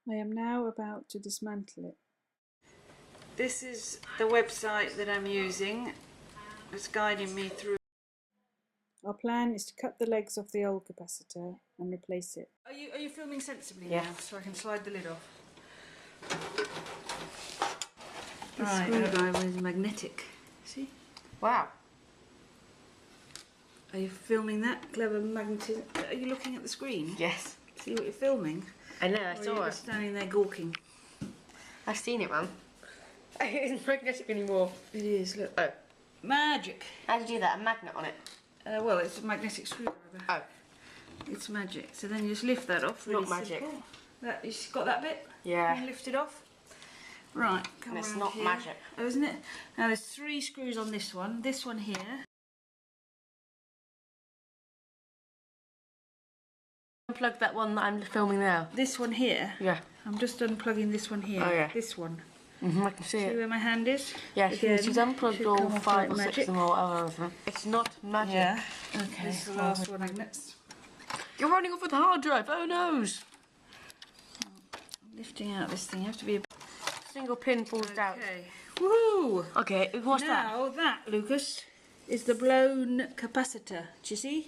I am now about to dismantle it. This is the website that I'm using. It's guiding me through. Our plan is to cut the legs off the old capacitor and replace it. Are you filming sensibly now, so I can slide the lid off? Right, screwdriver is magnetic. See? Wow. Are you filming that? Clever magnetism. Are you looking at the screen? Yes. See what you're filming? I know, I saw it. Standing there gawking. I've seen it, Mum. It isn't magnetic anymore. It is, look. Oh. Magic. How do you do that? A magnet on it? Well, it's a magnetic screwdriver. Oh. It's magic. So then you just lift that off. Really Not magic. simple. That, you got that bit? Yeah. You lift it off. Right, come and it's around not here. magic. Oh, isn't it? Now there's 3 screws on this one here. Unplug that one that I'm filming now. This one here? Yeah. I'm just unplugging this one here. Oh, yeah. This one. I can see it. See where my hand is? Yeah, she's unplugged all 5 or 6 magic. of them or whatever. It's not magic. Yeah. Okay. This is the last one. Magnets. You're running off with the hard drive. Oh no! Lifting out this thing. You have to be a single pin falls down. Okay. Woo! Okay, what's that? Now that, Lucas, is the blown capacitor. Do you see?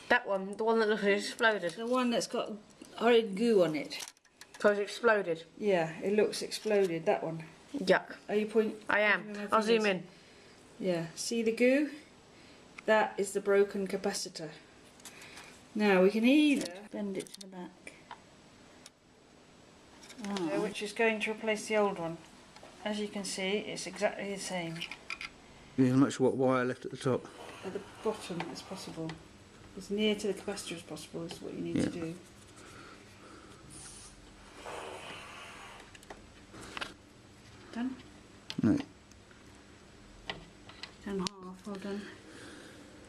That one, the one that looks like it exploded. The one that's got horrid goo on it. So it's exploded. Yeah, it looks exploded. That one. Yuck. Are you pointing? I am. I'll zoom in. Yeah. See the goo? That is the broken capacitor. Now we can either bend it to the back, which is going to replace the old one. As you can see, it's exactly the same. Yeah, not sure what wire left at the top. At the bottom as possible. As near to the capacitor as possible is what you need to do. Done? No. Done half, well done.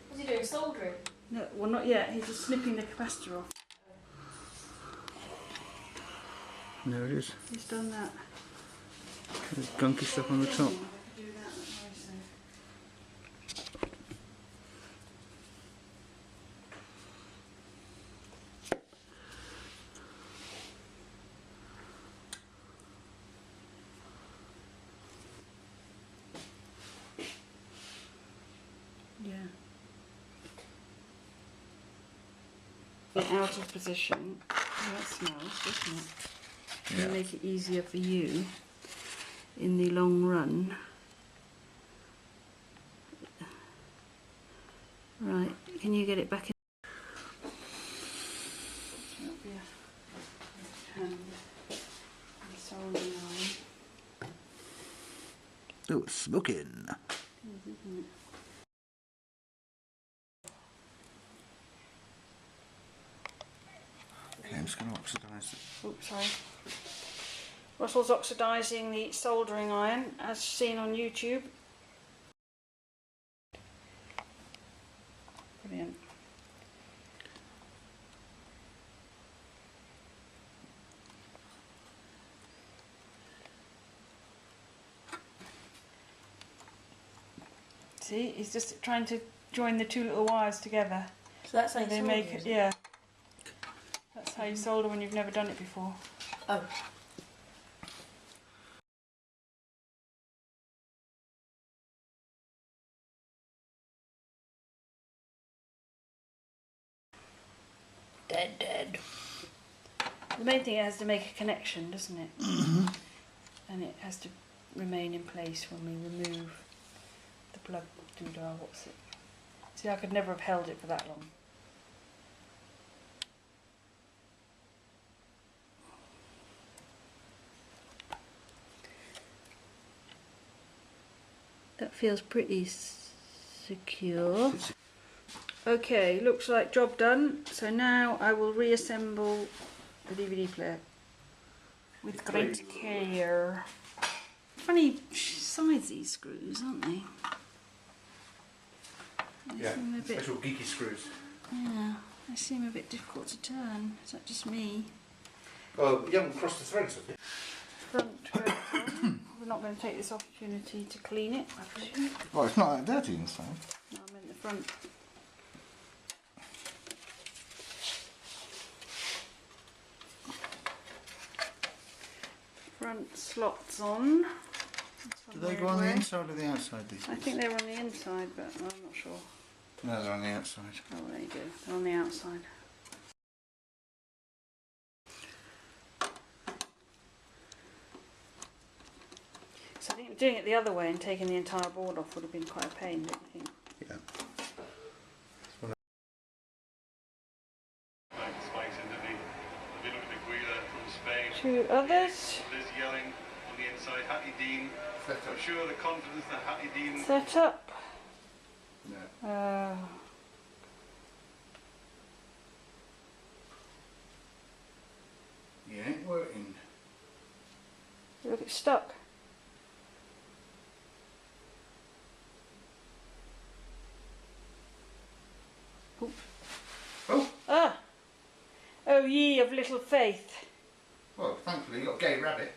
What's he doing, soldering? No, well not yet, he's just snipping the capacitor off. There it is. He's done that. There's gunky stuff on the top. Yeah. Out of position. Oh, that smells, doesn't it? Yeah. And make it easier for you in the long run. Right, can you get it back in? Oh, it's smoking. Okay, I'm just going to oxidise it. Oops, sorry. Russell's oxidising the soldering iron, as seen on YouTube. Brilliant. See, he's just trying to join the 2 little wires together. So that's how they make it, yeah. That's how you solder when you've never done it before. Oh. Dead. The main thing, it has to make a connection, doesn't it? Mm-hmm. And it has to remain in place when we remove the plug doodah. What's it? See, I could never have held it for that long. That feels pretty secure. Okay, looks like job done. So now I will reassemble the DVD player with great care. Funny size these screws, aren't they? Yeah, special geeky screws. Yeah, they seem a bit difficult to turn. Is that just me? Oh, you haven't crossed the threads, have you? Front We're not going to take this opportunity to clean it, actually. Well, it's not that dirty inside. No, I meant the front. front slots on. Do they go on the inside or the outside, these? I think they're on the inside, but I'm not sure. No, they're on the outside. Oh, there you go. They're on the outside. So I think doing it the other way and taking the entire board off would have been quite a pain, don't you think? Yeah. Two others. Liz yelling on the inside, Hattie Dean. I'm sure the confidence that Hattie Dean. Set up. No. He ain't working. Look, it's stuck. Oop. Oh! Ah! Oh, ye of little faith. Well, thankfully you got a gay rabbit.